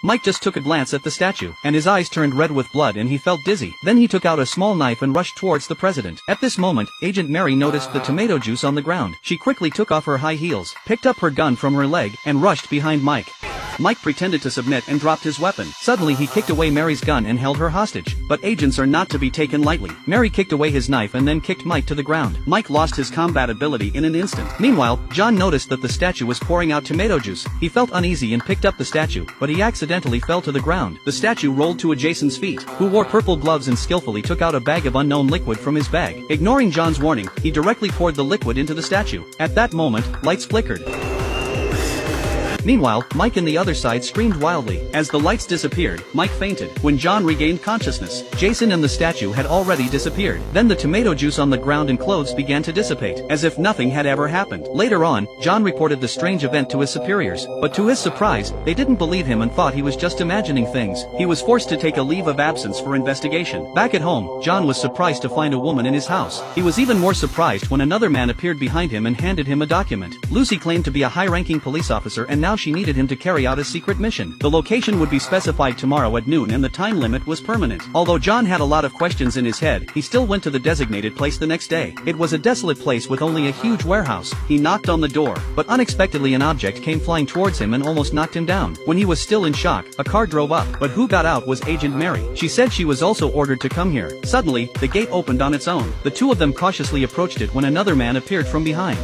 Mike just took a glance at the statue, and his eyes turned red with blood and he felt dizzy. Then he took out a small knife and rushed towards the president. At this moment, Agent Mary noticed the tomato juice on the ground. She quickly took off her high heels, picked up her gun from her leg, and rushed behind Mike. Mike pretended to submit and dropped his weapon. Suddenly he kicked away Mary's gun and held her hostage. But agents are not to be taken lightly. Mary kicked away his knife and then kicked Mike to the ground. Mike lost his combat ability in an instant. Meanwhile, John noticed that the statue was pouring out tomato juice. He felt uneasy and picked up the statue, but he accidentally fell to the ground. The statue rolled to Jason's feet, who wore purple gloves and skillfully took out a bag of unknown liquid from his bag. Ignoring John's warning, he directly poured the liquid into the statue. At that moment, lights flickered. Meanwhile, Mike on the other side screamed wildly. As the lights disappeared, Mike fainted. When John regained consciousness, Jason and the statue had already disappeared. Then the tomato juice on the ground and clothes began to dissipate, as if nothing had ever happened. Later on, John reported the strange event to his superiors, but to his surprise, they didn't believe him and thought he was just imagining things. He was forced to take a leave of absence for investigation. Back at home, John was surprised to find a woman in his house. He was even more surprised when another man appeared behind him and handed him a document. Lucy claimed to be a high-ranking police officer and now she needed him to carry out a secret mission. The location would be specified tomorrow at noon and the time limit was permanent. Although John had a lot of questions in his head, he still went to the designated place the next day. It was a desolate place with only a huge warehouse. He knocked on the door, but unexpectedly an object came flying towards him and almost knocked him down. When he was still in shock, a car drove up, but who got out was Agent Mary. She said she was also ordered to come here. Suddenly, the gate opened on its own. The two of them cautiously approached it when another man appeared from behind.